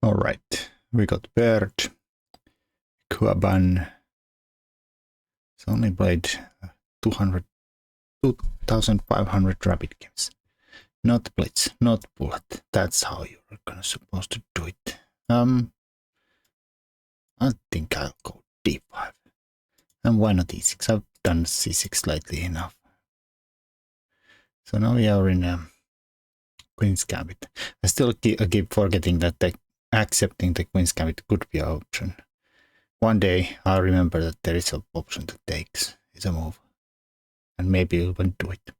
All right, we got Bird, Kuaban. It's only played 2,500 rapid games. Not blitz, not bullet. That's how you're gonna supposed to do it. I think I'll go d5. And why not e6? I've done c6 lately enough. So now we are in Queen's Gambit. I still keep forgetting that accepting the Queen's Gambit could be an option. One day I'll remember that there is an option that takes is a move. And maybe even do it.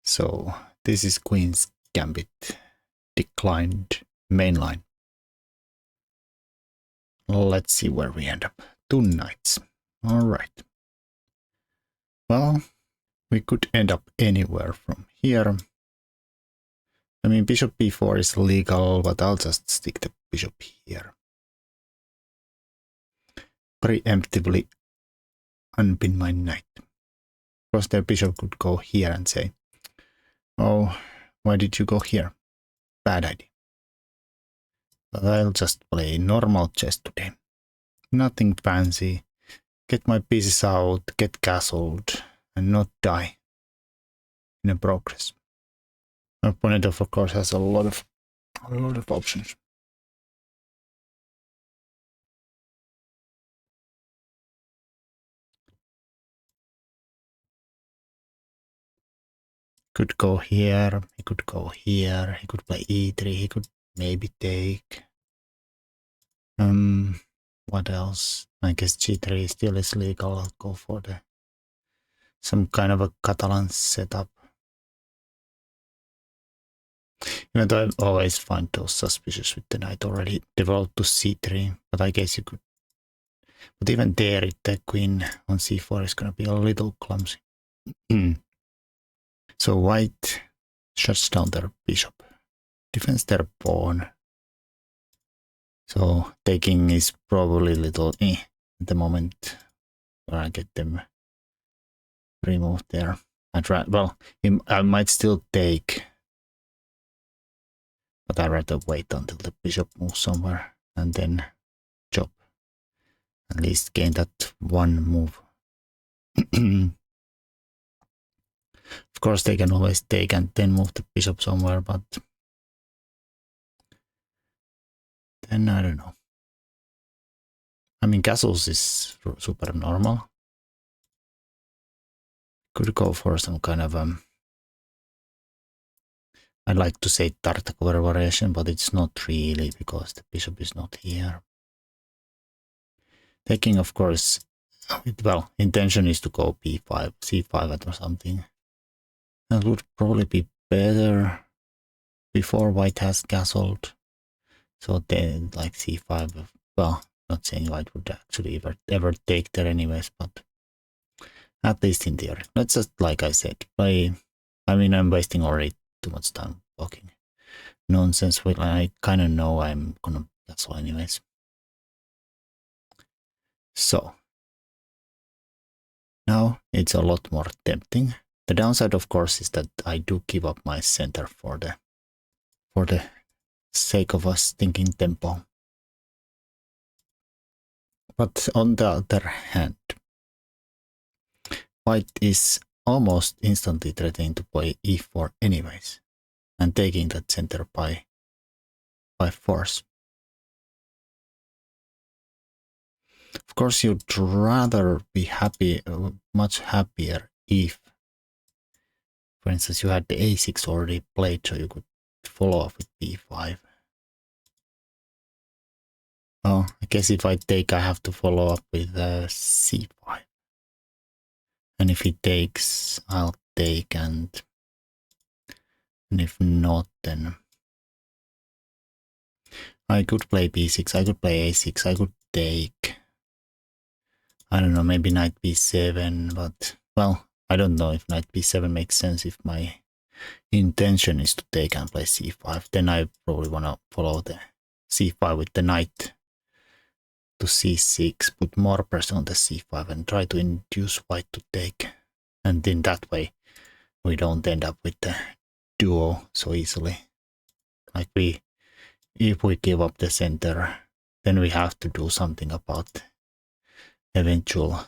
So this is Queen's Gambit declined mainline. Let's see where we end up. 2 knights. All right. Well, we could end up anywhere from here. I mean, bishop b4 is legal, but I'll just stick the bishop here. Preemptively unpin my knight. Because their bishop could go here and say, oh, why did you go here? Bad idea. But I'll just play normal chess today. Nothing fancy. Get my pieces out, get castled, and not die in the progress. My opponent, of course, has a lot of options. Could go here, he could go here, he could play e3, he could maybe take. What else? I guess g3 still is legal. I'll go for some kind of a Catalan setup. Even though I always find those suspicious with the knight already developed to c3, but I guess you could. But even there, the queen on c4 is going to be a little clumsy. So white shuts down their bishop, defends their pawn. So taking is probably a little at the moment where I get them removed there. I might still take, but I'd rather wait until the bishop moves somewhere and then chop. At least gain that one move. Of course, they can always take and then move the bishop somewhere, but then I don't know. I mean, castles is super normal. Could go for some kind of I'd like to say Tartakover variation, but it's not really because the bishop is not here. Taking, of course, well, intention is to go b5, c5 or something. That would probably be better before white has castled. So then, like c5, well, not saying white would actually ever take there anyways, but at least in theory. Let's just, like I said, play. I mean, I'm wasting already too much time talking nonsense. Well, I kind of know I'm gonna castle anyways. So now it's a lot more tempting. The downside, of course, is that I do give up my center for the sake of a stinking tempo. But on the other hand, white is almost instantly threatening to play e4 anyways, and taking that center by force. Of course, you'd rather be happy, much happier if, for instance, you had the a6 already played, so you could follow up with b5. Well, I guess if I take, I have to follow up with c5. And if he takes, I'll take, and if not, then I could play b6, I could play a6, I could take, I don't know, maybe knight b7, but, well, I don't know if knight b7 makes sense if my intention is to take and play c5. Then I probably want to follow the c5 with the knight to c6, put more pressure on the c5 and try to induce white to take. And in that way, we don't end up with the duo so easily. Like we if we give up the center, then we have to do something about eventual,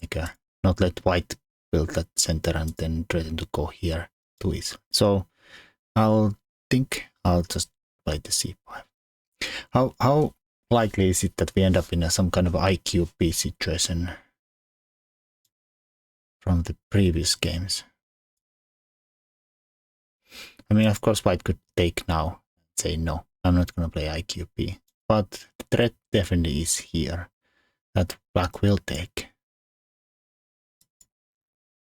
like not let white build that center and then threaten to go here too easily. So I'll just play the c5. How likely is it that we end up in some kind of IQP situation from the previous games? I mean, of course, white could take now, say no, I'm not going to play IQP, but the threat definitely is here that black will take.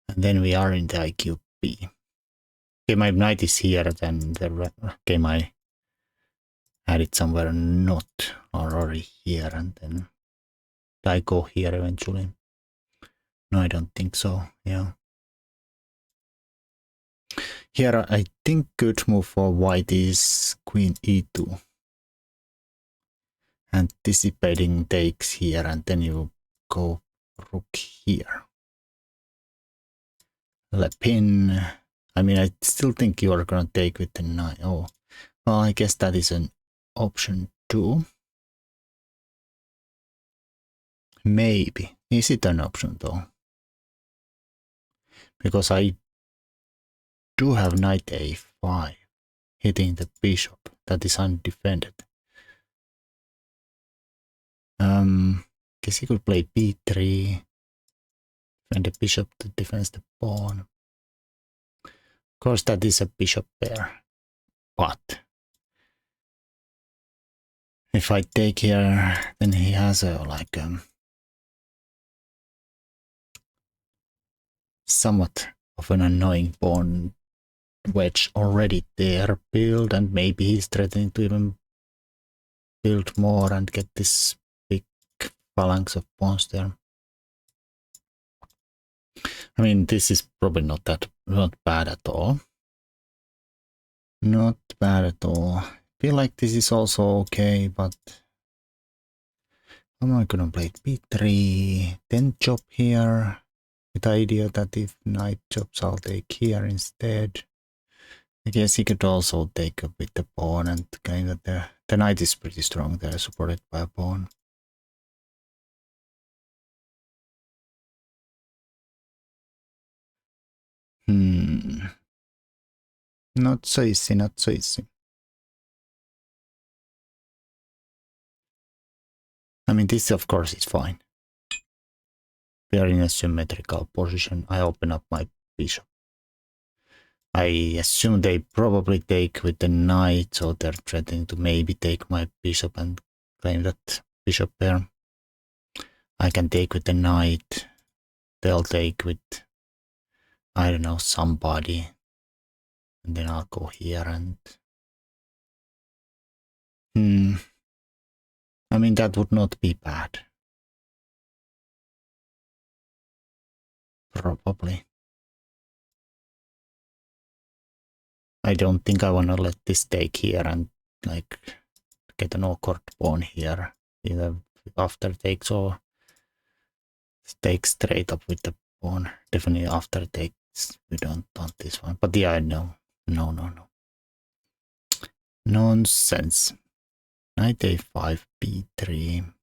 And then we are in the IQP. Okay, my knight is here, then the game I had it somewhere not already here, and then I go here eventually. No, I don't think so. Yeah. Here, I think good move for white is queen e2. Anticipating takes here, and then you go rook here. Le pin. I mean, I still think you are gonna take with the knight. Oh, well, I guess that is an option too. Maybe. Is it an option though? Because I do have knight a5 hitting the bishop. That is undefended. Guess he could play b3. Defend the bishop to defend the pawn. Of course, that is a bishop pair. But if I take here, then he has a like somewhat of an annoying pawn wedge already there built, and maybe he's threatening to even build more and get this big phalanx of pawns there. I mean, this is probably not bad at all. Not bad at all. I feel like this is also okay, but am I gonna play b3, then chop here, with the idea that if knight chops, I'll take here instead. I guess he could also take up with the pawn, and kind of the knight is pretty strong there, supported by a pawn. Not so easy, not so easy. I mean, this of course is fine. We are in a symmetrical position. I open up my bishop. I assume they probably take with the knight, so they're threatening to maybe take my bishop and claim that bishop pair. I can take with the knight. They'll take with, I don't know, somebody. And then I'll go here and... I mean, that would not be bad. Probably. I don't think I want to let this take here and like get an awkward pawn here, either after takes or take straight up with the pawn. Definitely after takes, we don't want this one. But yeah, no. Nonsense. Knight a5, b3.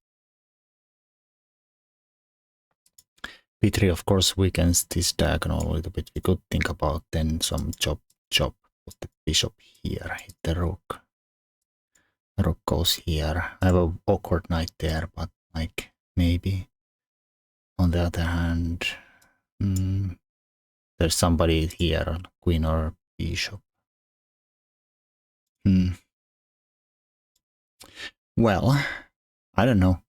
b3 of course weakens this diagonal a little bit. We could think about then some chop, put the bishop here, hit the rook. Rook goes here. I have an awkward knight there, but like maybe. On the other hand, there's somebody here, queen or bishop. Well, I don't know.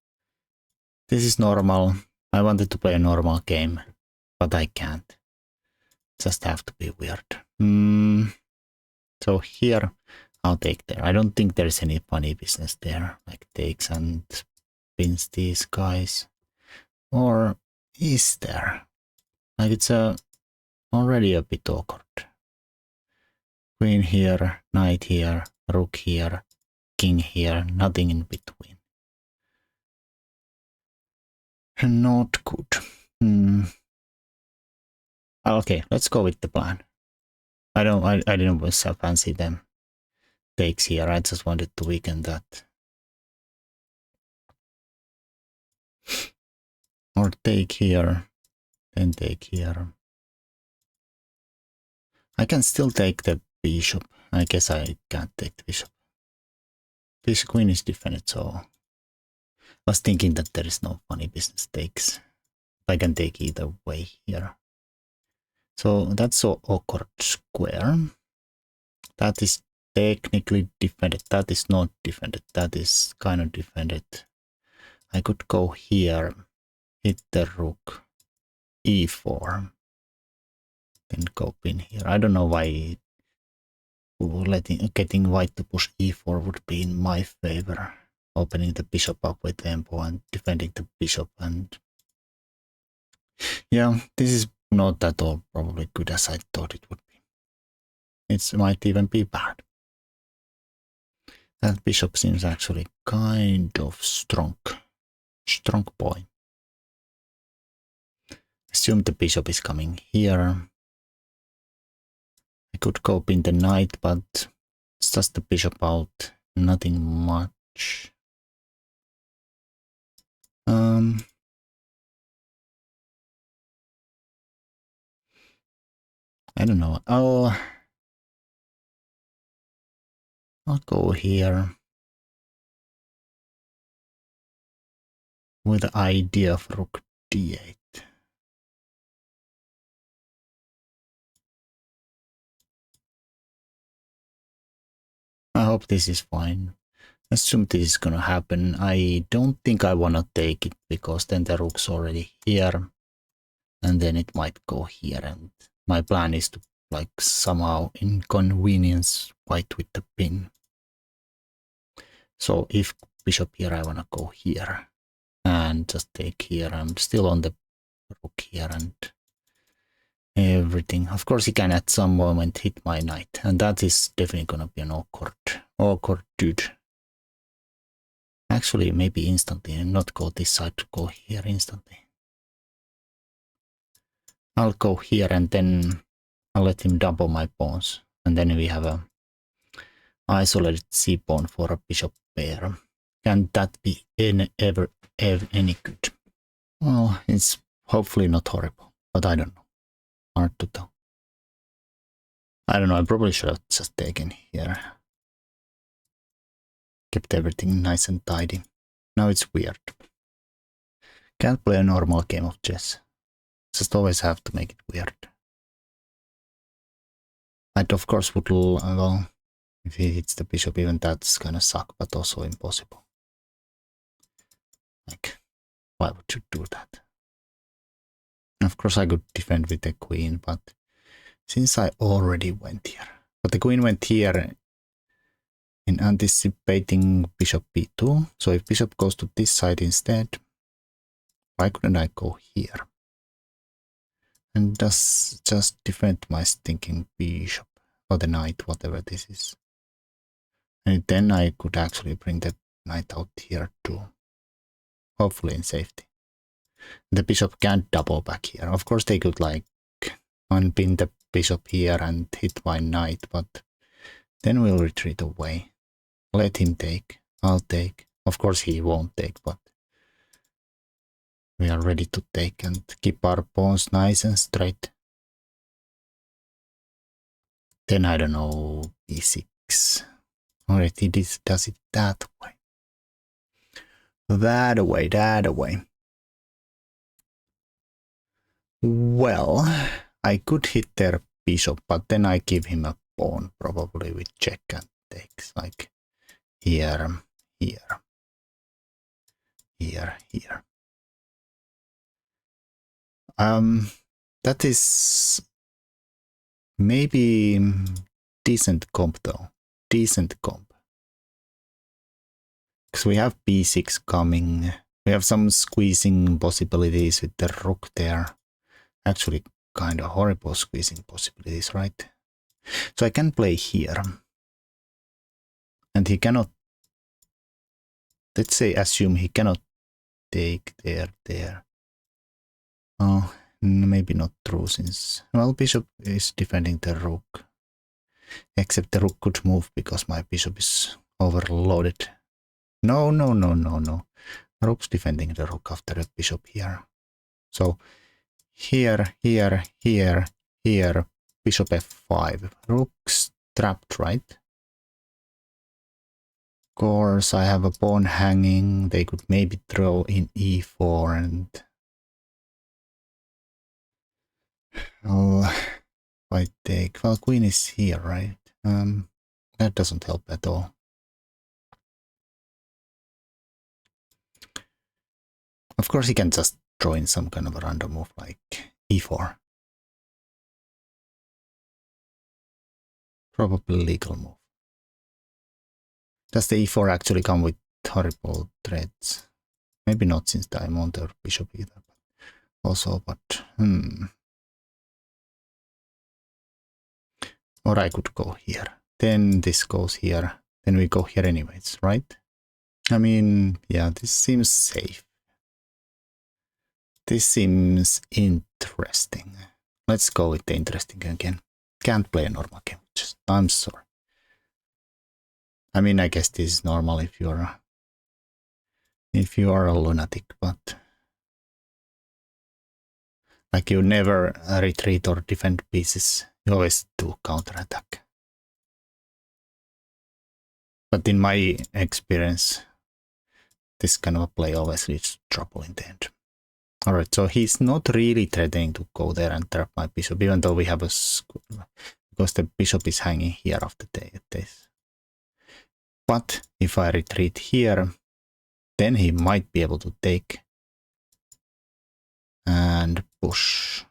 This is normal. I wanted to play a normal game, but I can't. Just have to be weird. So here, I'll take there. I don't think there's any funny business there, like takes and pins these guys. Or is there? Like it's already a bit awkward. Queen here, knight here, rook here, king here, nothing in between. Not good. Okay, let's go with the plan. I didn't fancy them. takes here. I just wanted to weaken that. Or take here, then take here. I can still take the bishop. I guess I can't take the bishop. This queen is defended, so I was thinking that there is no funny business takes. I can take either way here. So that's so awkward square. That is technically defended. That is not defended. That is kind of defended. I could go here, hit the rook, e4, then go pin here. I don't know why getting white to push e4 would be in my favor. Opening the bishop up with tempo and defending the bishop, and yeah, this is not at all probably good as I thought it would be. It might even be bad. That bishop seems actually kind of strong boy. Assume the bishop is coming here. I could go pin the knight, but it's just the bishop out, nothing much. I don't know. I'll go here with the idea of rook d8. I hope this is fine. Assume this is gonna happen. I don't think I wanna take it because then the rook's already here, and then it might go here. And my plan is to like somehow inconvenience white with the pin. So if bishop here, I wanna go here and just take here. I'm still on the rook here and everything. Of course, he can at some moment hit my knight, and that is definitely gonna be an awkward dude. Actually, maybe instantly and not go this side, to go here instantly. I'll go here and then I'll let him double my pawns, and then we have a isolated c pawn for a bishop pair. Can that be ever any good? Well, it's hopefully not horrible, but I don't know. Hard to tell. I don't know, I probably should have just taken here. Kept everything nice and tidy. Now it's weird. Can't play a normal game of chess. Just always have to make it weird. And of course would, well, if he hits the bishop, even that's gonna suck, but also impossible. Like, why would you do that? Of course I could defend with the queen, but since I already went here. But the queen went here in anticipating bishop b2. So if bishop goes to this side instead, why couldn't I go here? And just defend my stinking bishop or the knight, whatever this is. And then I could actually bring the knight out here too. Hopefully in safety. The bishop can't double back here. Of course they could like unpin the bishop here and hit my knight, but then we'll retreat away. Let him take. I'll take. Of course he won't take, but we are ready to take and keep our pawns nice and straight. Then I don't know, b6. Alright, he does it that way. That away. Well, I could hit their bishop, but then I give him a pawn, probably with check and takes, like here. That is maybe decent comp though. Decent comp. Because we have b6 coming. We have some squeezing possibilities with the rook there. Actually, kind of horrible squeezing possibilities, right? So I can play here. And he cannot, let's say, assume he cannot take there. Oh, maybe not true since, well, bishop is defending the rook. Except the rook could move because my bishop is overloaded. No, no, no, no, no. Rook's defending the rook after the bishop here. So here, here, here, here, bishop f5. Rook's trapped, right? Of course, I have a pawn hanging. They could maybe throw in e4 and... Oh, if I take... Well, queen is here, right? That doesn't help at all. Of course, he can just throw in some kind of a random move like e4. Probably legal move. Does the e4 actually come with horrible threats? Maybe not since I'm on the bishop either. But also, but Or I could go here. Then this goes here. Then we go here anyways, right? I mean, yeah, this seems safe. This seems interesting. Let's go with the interesting again. Can't play a normal game. I'm sorry. I mean, I guess this is normal if you are a lunatic, but like you never retreat or defend pieces. You always do counterattack. But in my experience, this kind of a play always leads to trouble in the end. Alright, so he's not really threatening to go there and trap my bishop, even though we have a square, because the bishop is hanging here after this. But if I retreat here, then he might be able to take and push.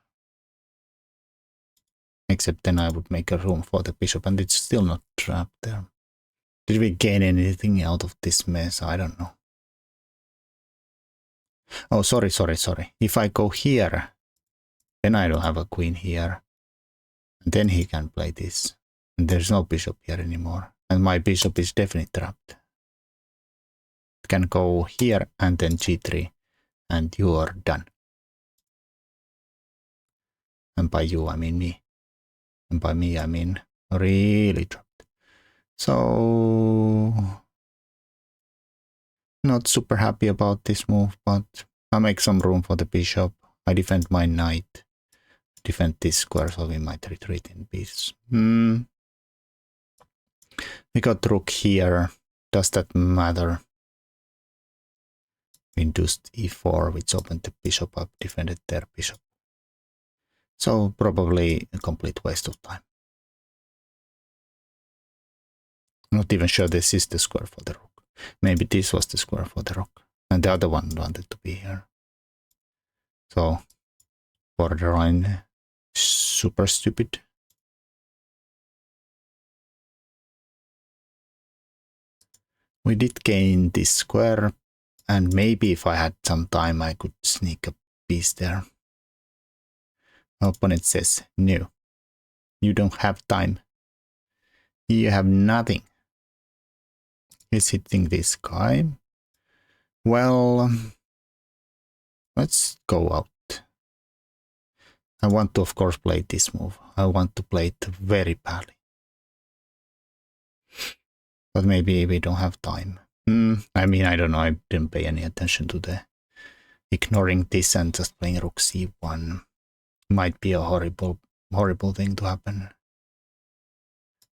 Except then I would make a room for the bishop, and it's still not trapped there. Did we gain anything out of this mess? I don't know. Oh, sorry. If I go here, then I don't have a queen here. And then he can play this. And there's no bishop here anymore. And my bishop is definitely trapped. It can go here and then g3. And you are done. And by you, I mean me. And by me, I mean really trapped. So... not super happy about this move, but I make some room for the bishop. I defend my knight. Defend this square, so we might retreat in peace. We got rook here. Does that matter? We induced e4, which opened the bishop up, defended their bishop. So probably a complete waste of time. Not even sure this is the square for the rook. Maybe this was the square for the rook. And the other one wanted to be here. So, borderline super stupid. We did gain this square, and maybe if I had some time I could sneak a piece there. My opponent says, no, you don't have time. You have nothing. He's hitting this guy. Well, let's go out. I want to, of course, play this move. I want to play it very badly. But maybe we don't have time. I mean, I don't know. I didn't pay any attention to the ignoring this and just playing rook c1. Might be a horrible thing to happen.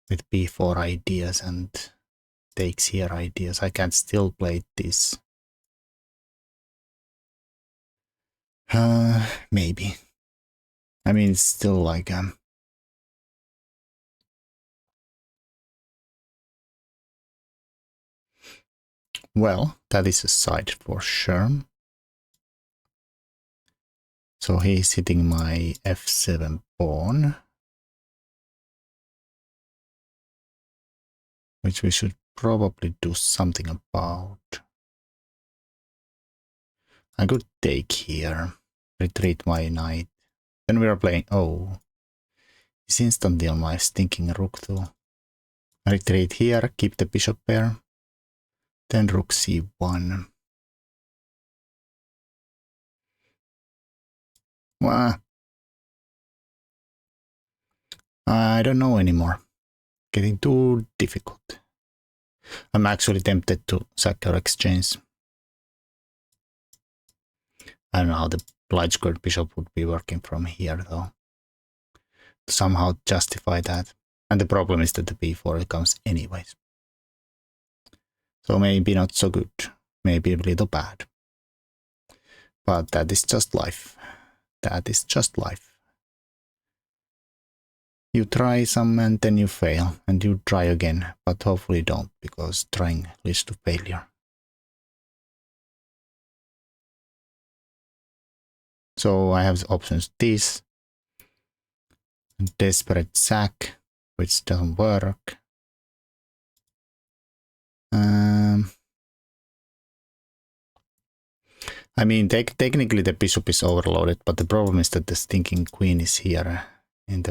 With b4 ideas and takes here ideas. I can still play this. Maybe. I mean, it's still like well, that is a side for sure. So he's hitting my f7 pawn, which we should probably do something about. I could take here, retreat my knight. Then we are playing, oh, he's instantly on my stinking rook too. Retreat here, keep the bishop pair. Then rook c1. Well, I don't know anymore. getting too difficult. I'm actually tempted to sack our exchange. I don't know how the light squared bishop would be working from here though. To somehow justify that. And the problem is that the b4 comes anyways. So maybe not so good. Maybe a little bad. But that is just life. That is just life. You try some and then you fail. And you try again. But hopefully don't, because trying leads to failure. So I have options this. Desperate sack, which doesn't work. I mean, technically the bishop is overloaded, but the problem is that the stinking queen is here in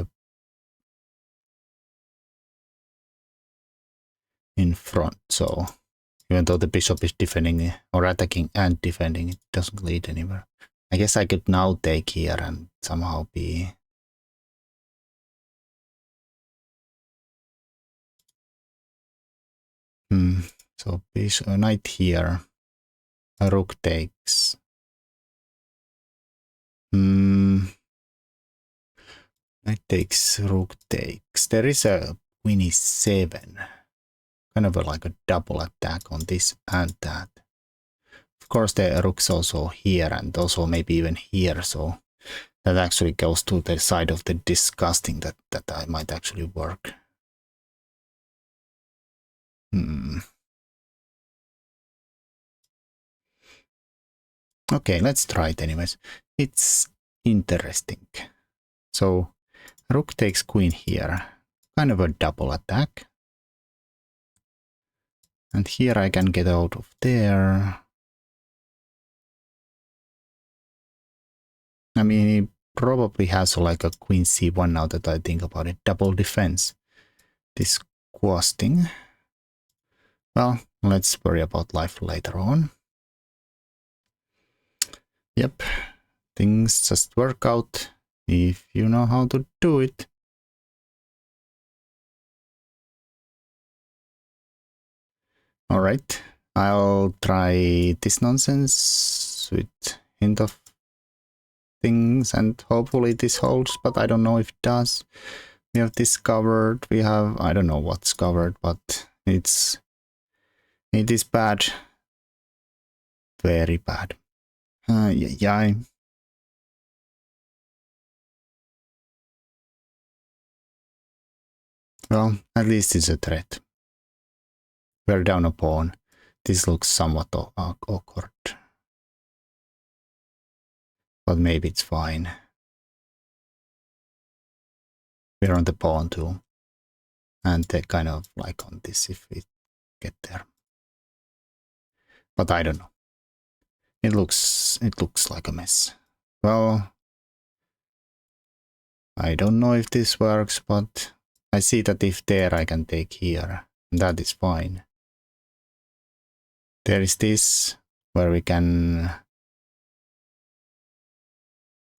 front. So even though the bishop is defending or attacking and defending, it doesn't lead anywhere. I guess I could now take here and somehow be... So bishop, knight here. A rook takes. Knight takes, rook takes. There is a queen e7. Kind of like a double attack on this and that. Of course, the rook's also here and also maybe even here. So that actually goes to the side of the disgusting that I might actually work. Okay, let's try it anyways. It's interesting. So rook takes queen here. Kind of a double attack. And here I can get out of there. I mean, he probably has like a queen c1 now that I think about it. Double defense. Disgusting. Well, let's worry about life later on. Yep. Things just work out if you know how to do it. Alright. I'll try this nonsense with hint of things and hopefully this holds, but I don't know if it does. We have this covered, we have, I don't know what's covered, but it is bad. Very bad. Yeah. Well, at least it's a threat. We're down a pawn. This looks somewhat awkward. But maybe it's fine. We're on the pawn too. And they kind of like on this if we get there. But I don't know. It looks like a mess. Well, I don't know if this works, but I see that if there I can take here. And that is fine. There is this where we can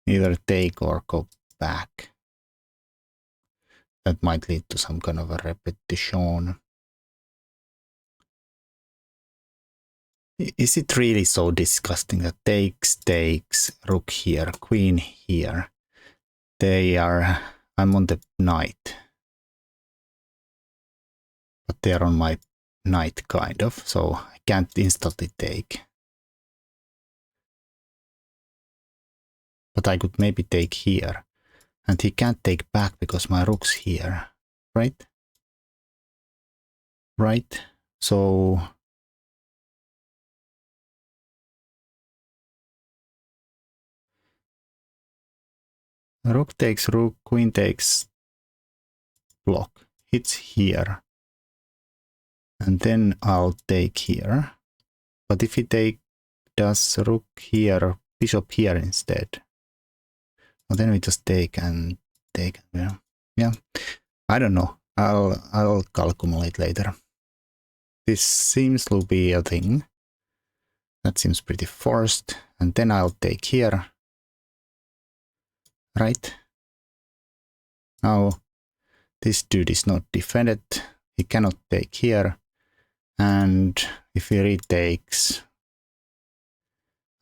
either take or go back. That might lead to some kind of a repetition. Is it really so disgusting that takes, rook here, queen here? I'm on the knight. But they're on my knight kind of, so I can't instantly take. But I could maybe take here. And he can't take back because my rook's here, right? Right? So... rook takes rook, queen takes block. Hits here. And then I'll take here. But if he does rook here, bishop here instead. Well, then we just take and take. Yeah. I don't know. I'll calculate later. This seems to be a thing. That seems pretty forced. And then I'll take here. Right? Now This dude is not defended. He cannot take here. And if he retakes,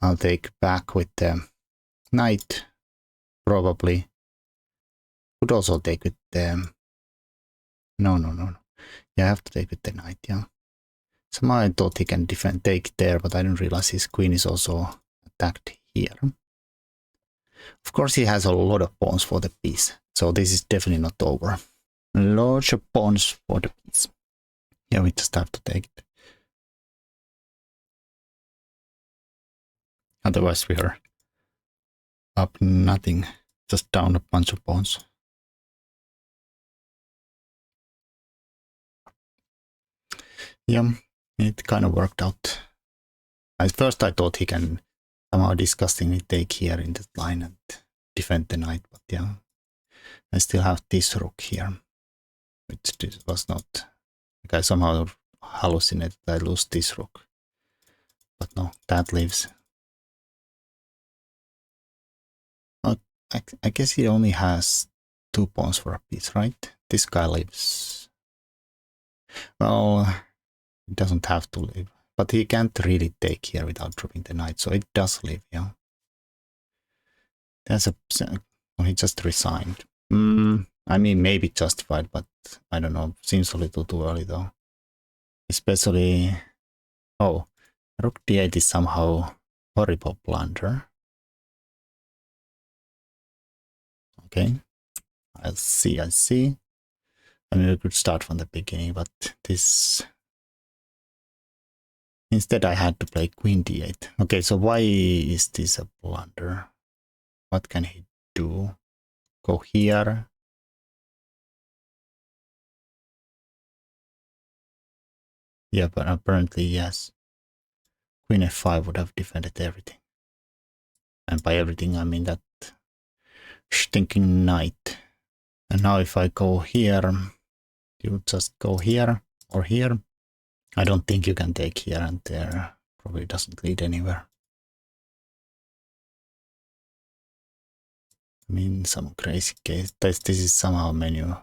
I'll take back with the knight, probably. Could also take with the... No. Yeah, I have to take with the knight, yeah. Somehow I thought he can defend, take there, but I didn't realize his queen is also attacked here. Of course, he has a lot of pawns for the piece, so this is definitely not over. Lots of pawns for the piece. Yeah, we just have to take it. Otherwise, we are up nothing, just down a bunch of pawns. Yeah, it kind of worked out. At first, I thought he can somehow disgustingly take here in that line and defend the knight, but yeah, I still have this rook here, which this was not. Like I somehow hallucinated I lose this rook, but no, that lives. I guess he only has 2 pawns for a piece, right? This guy lives. Well, he doesn't have to live, but he can't really take here without dropping the knight, so it does live, yeah. There's a... Well, he just resigned. I mean, maybe justified, but I don't know. Seems a little too early, though. Especially... Oh, rook d8 is somehow horrible blunder. Okay, I see. I mean, we could start from the beginning, but this... Instead, I had to play queen d8. Okay, so why is this a blunder? What can he do? Go here. Yeah, but apparently, yes. Queen f5 would have defended everything. And by everything, I mean that stinking knight. And now if I go here, you just go here or here. I don't think you can take here and there. Probably doesn't lead anywhere. I mean, some crazy case. This is somehow menu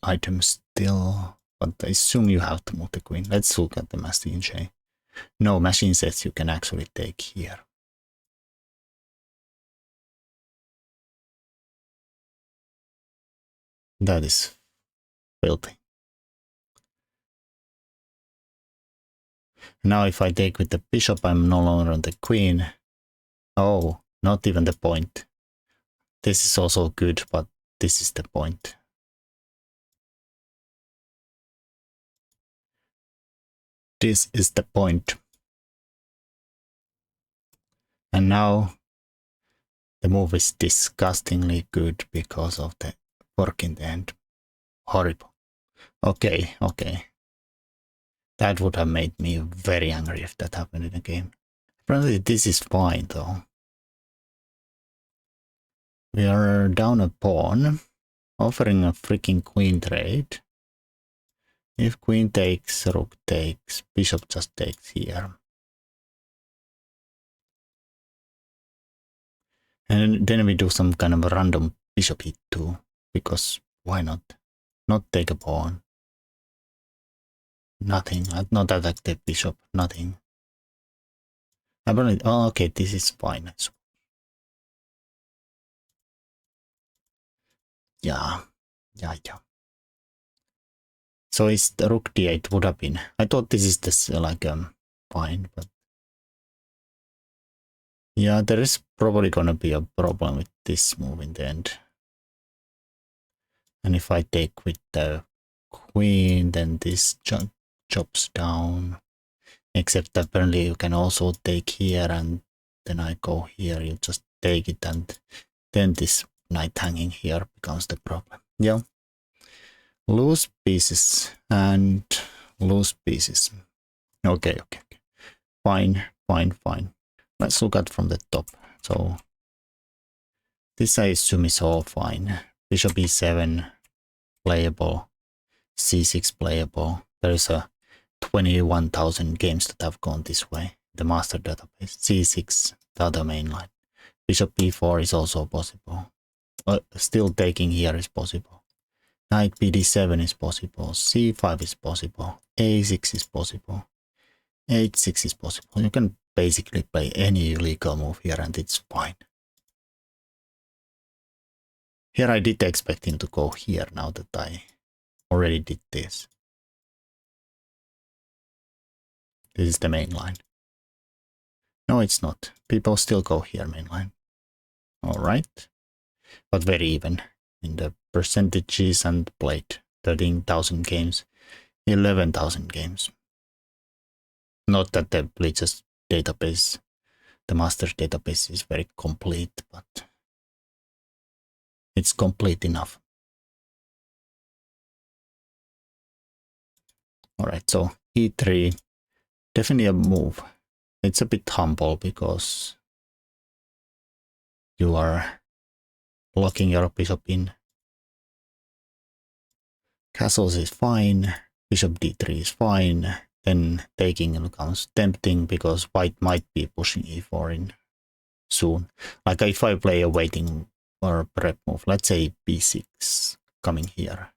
item still, but I assume you have to move the queen. Let's look at the machine chain. No, machine says you can actually take here. That is filthy. Now if I take with the bishop, I'm no longer on the queen. Oh, not even the point. This is also good, but this is the point. This is the point. And now the move is disgustingly good because of the fork in the end. Horrible. Okay. That would have made me very angry if that happened in a game. Apparently this is fine though. We are down a pawn, offering a freaking queen trade. If queen takes, rook takes, bishop just takes here. And then we do some kind of a random bishop hit too, because why not? Not take a pawn. Nothing, not attack the bishop, nothing. Oh, okay, this is fine. Yeah. So it's the rook d8 would have been. I thought this is this like fine, but yeah, there is probably gonna be a problem with this move in the end. And if I take with the queen, then this chops down. Except apparently you can also take here, and then I go here. You just take it, and then this knight hanging here becomes the problem. Yeah. Loose pieces and loose pieces. Okay. Fine. Let's look at from the top. So this I assume is all fine. Bishop e7 playable, c6 playable. There is a 21,000 games that have gone this way. The master database. c6, the other main line. Bishop e4 is also possible. Still taking here is possible. Knight bd7 is possible, c5 is possible, a6 is possible, h6 is possible. You can basically play any legal move here and it's fine. Here I did expect him to go here now that I already did this. This is the main line. No, it's not. People still go here mainline. Alright. But very even in the percentages and played. 13,000 games, 11,000 games. Not that the Bleach's database, the master's database is very complete, but it's complete enough. Alright, so e3, definitely a move. It's a bit humble because you are blocking your bishop in. Castles is fine, bishop d3 is fine, then taking becomes tempting because white might be pushing e4 in soon. Like if I play a waiting or prep move, let's say b6 coming here.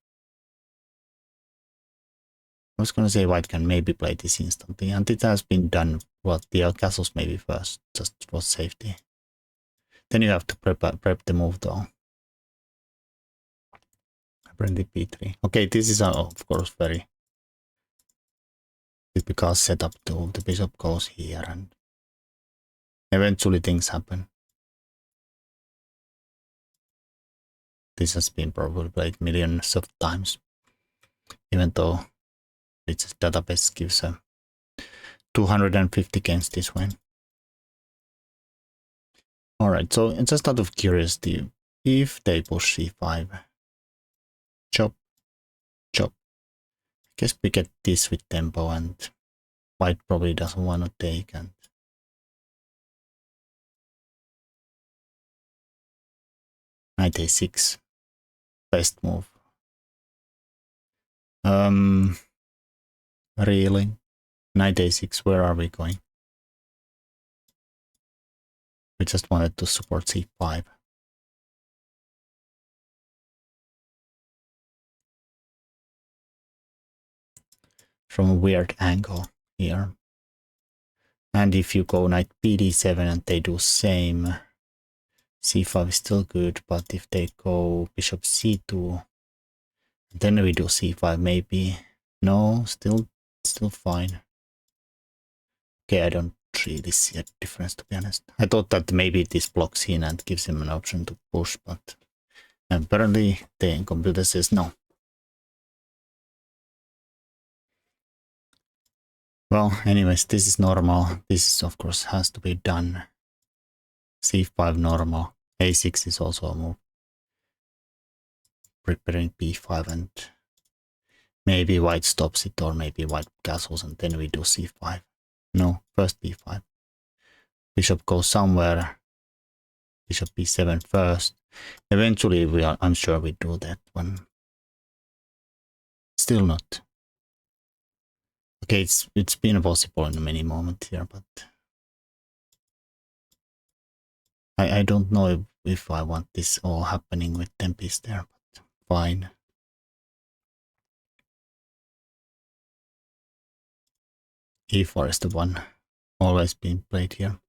I was gonna say white can maybe play this instantly, and it has been done. What the castles maybe first, just for safety. Then you have to prep the move though. Apparently b3. Okay, this is of course very typical setup too. The bishop goes here and eventually things happen. This has been probably played millions of times, even though its database gives a 250 against this one. Alright, so just out of curiosity, if they push c5, chop, chop, I guess we get this with tempo and white probably doesn't want to take, and knight a6, best move. Really? Knight a6, where are we going? We just wanted to support c5. From a weird angle here. And if you go knight bd7 and they do same, c5 is still good, but if they go bishop c2, then we do c5 maybe. No, still fine. Okay, I don't really see a difference, to be honest. I thought that maybe this blocks in and gives him an option to push, but apparently the computer says no. Well, anyways, this is normal. This of course has to be done. c5 normal. a6 is also a move. Preparing b5 and maybe white stops it, or maybe white castles and then we do c5. No, first b5. Bishop goes somewhere. Bishop b7 first. Eventually I'm sure we do that one. Still not. Okay, it's been possible in many moments here, but I don't know if I want this all happening with Tempest there, but fine. e4 is the one always been played here.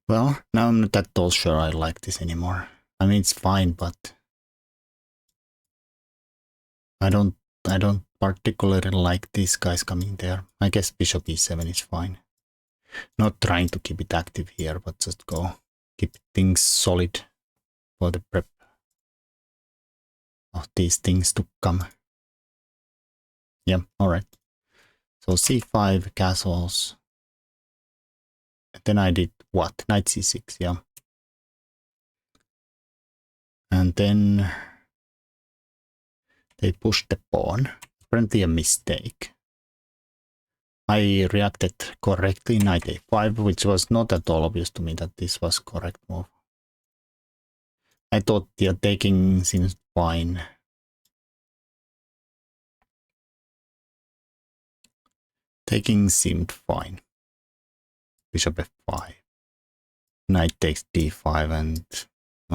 Well, now I'm not at all sure I like this anymore. I mean, it's fine, but I don't particularly like these guys coming there. I guess bishop e7 is fine. Not trying to keep it active here, but just go keep things solid for the prep of these things to come. Yeah, alright. So c5 castles. And then I did what? Knight c6, yeah. And then they pushed the pawn. Apparently a mistake. I reacted correctly, knight a5, which was not at all obvious to me that this was correct move. I thought the taking seems fine. Taking seemed fine. Bishop f5. Knight takes d5 and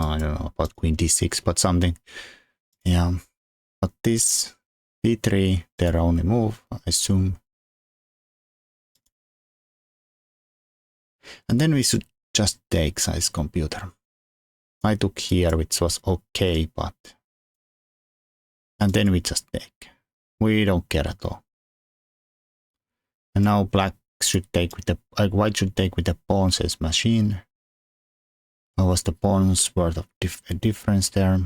I don't know about queen d6, but something. Yeah. But this b3, their only move, I assume. And then we should just take size computer. I took here, which was okay, but... And then we just take. We don't care at all. And now black should take with the... white should take with the pawn, says machine. What was the pawn's worth of a difference there?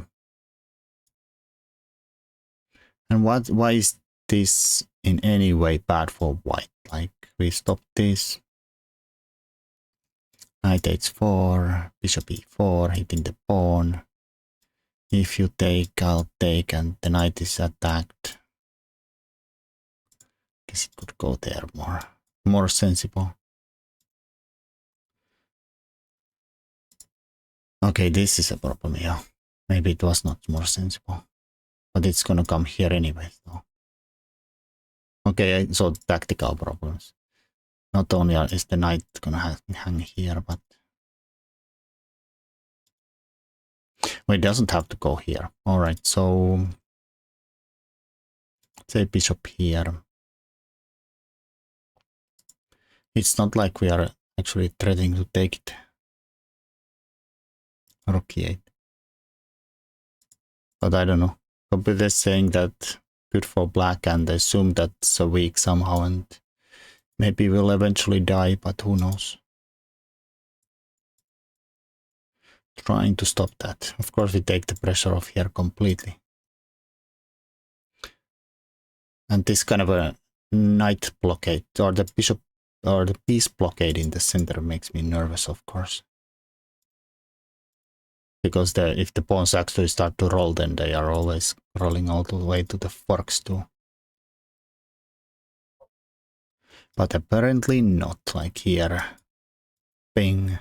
And why is this in any way bad for white? Like, we stop this. Knight h4, bishop e4, hitting the pawn. If you take, I'll take, and the knight is attacked. Guess it could go there more sensible. Okay, this is a problem here. Maybe it was not more sensible, but it's gonna come here anyway. So. Okay, so tactical problems. Not only is the knight gonna hang here, but well, it doesn't have to go here. All right, so say bishop here. It's not like we are actually threatening to take it. Rook e8. But I don't know. Computer is saying that good for black, and I assume that's a weak somehow, and maybe we'll eventually die, but who knows. Trying to stop that. Of course, we take the pressure off here completely. And this kind of a knight blockade, or the bishop, or the piece blockade in the center makes me nervous, of course. Because if the pawns actually start to roll, then they are always rolling all the way to the forks too. But apparently not, like here. Bing.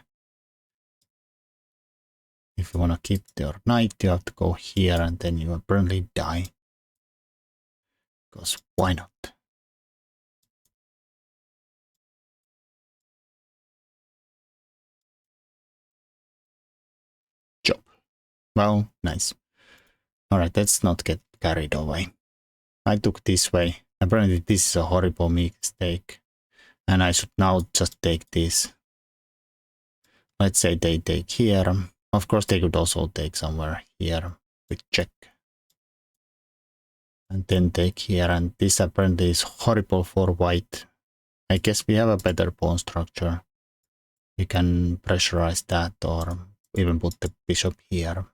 If you want to keep your knight, you have to go here, and then you apparently die. Because why not? Job. Well, nice. Alright, let's not get carried away. I took this way. Apparently this is a horrible mistake. And I should now just take this. Let's say they take here. Of course, they could also take somewhere here with check. And then take here. And this apparently is horrible for white. I guess we have a better pawn structure. We can pressurize that, or even put the bishop here.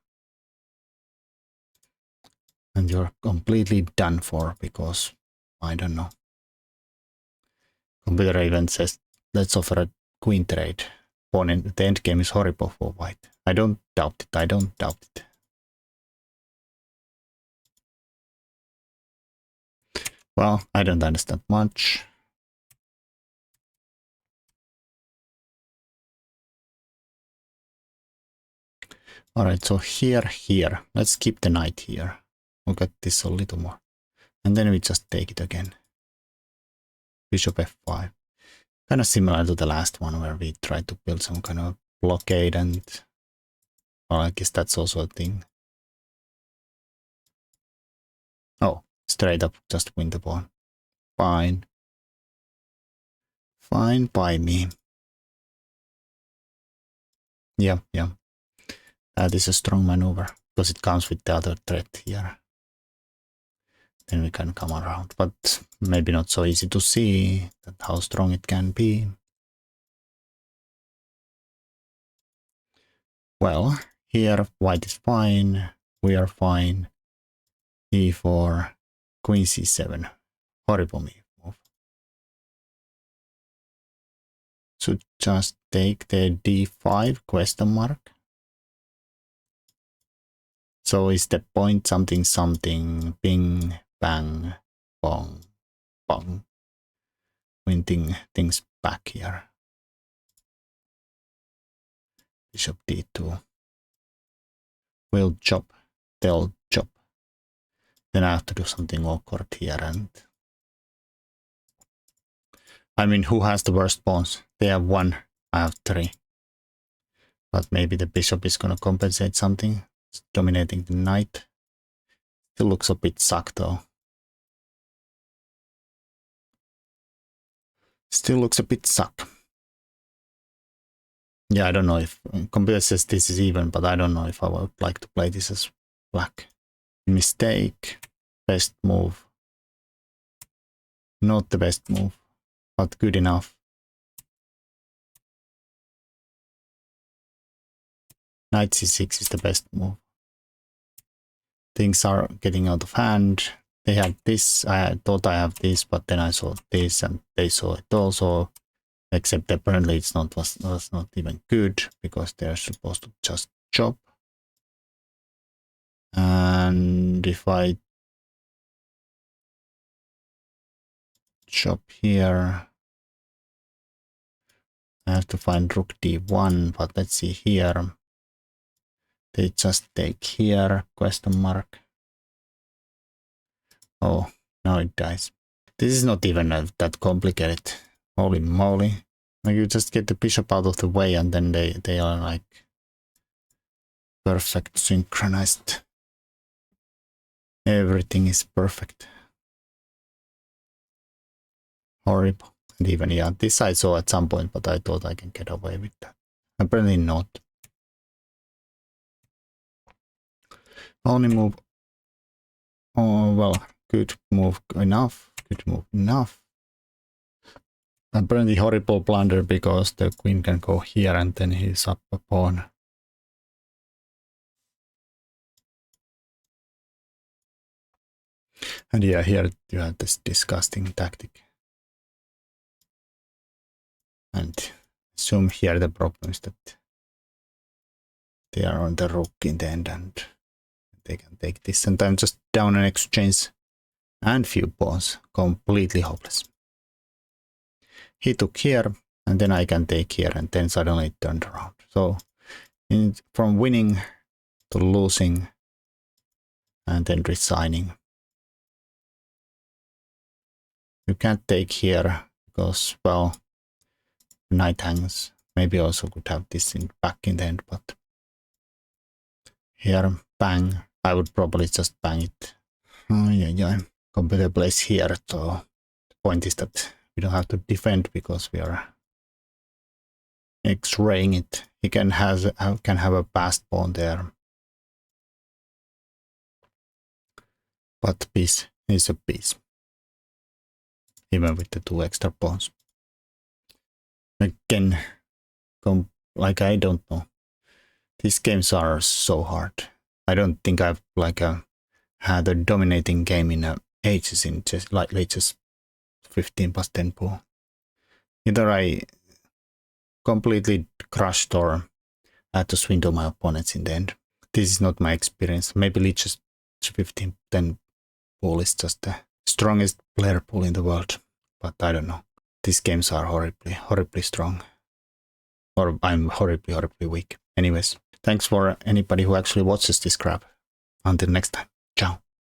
And you're completely done for, because I don't know. Computer even says, let's offer a queen trade. Pawn in the endgame is horrible for white. I don't doubt it. I don't doubt it. Well, I don't understand much. Alright, so here. Let's keep the knight here. Look at this a little more. And then we just take it again. Bishop f5. Kind of similar to the last one, where we tried to build some kind of blockade, and well, I guess that's also a thing. Oh, straight up, just win the pawn. Fine. Fine by me. Yeah. That is a strong maneuver, because it comes with the other threat here. Then we can come around, but maybe not so easy to see that how strong it can be. Well, here white is fine, we are fine. e4, queen c7, horrible move. So just take the d5 question mark. So is the point something, bing, bang, bong, bong. Winning things back here. Bishop d2. Will chop, they'll chop. Then I have to do something awkward here, and I mean, who has the worst pawns? They have 1, I have 3. But maybe the bishop is gonna compensate something. It's dominating the knight. Still looks a bit suck though. Still looks a bit suck. Yeah, I don't know if computer says this is even, but I don't know if I would like to play this as black. Mistake. Best move. Not the best move, but good enough. Knight c6 is the best move. Things are getting out of hand. They had this, I thought I have this, but then I saw this and they saw it also. Except apparently it's not was not even good because they're supposed to just chop. And if I chop here, I have to find rook d1, but let's see here. They just take here, question mark. Oh, now it dies. This is not even that complicated. Holy moly. You just get the bishop out of the way and then they are like perfect synchronized. Everything is perfect. Horrible. And even, yeah, this I saw at some point, but I thought I can get away with that. Apparently not. Only move. Oh, well, good move enough. Good move enough. Apparently horrible blunder because the queen can go here and then he's up a pawn. And yeah, here you have this disgusting tactic. And assume here the problem is that they are on the rook in the end and they can take this and I'm just down an exchange and few pawns. Completely hopeless. He took here and then I can take here and then suddenly it turned around. So from winning to losing and then resigning. You can't take here because, well, knight hangs. Maybe also could have this back in the end, but here, bang. I would probably just bang it. Oh, yeah. Computer plays here, so the point is that we don't have to defend because we are X-raying it. He can have a passed pawn there. But piece is a piece. Even with the 2 extra pawns. Again, like I don't know. These games are so hard. I don't think I've had a dominating game in ages in just lately just 15 plus 10 pool. Either I completely crushed or I had to swindle my opponents in the end. This is not my experience. Maybe Lich's 15-10 pool is just the strongest player pool in the world, but I don't know. These games are horribly strong. Or I'm horribly weak. Anyways, thanks for anybody who actually watches this crap. Until next time. Ciao.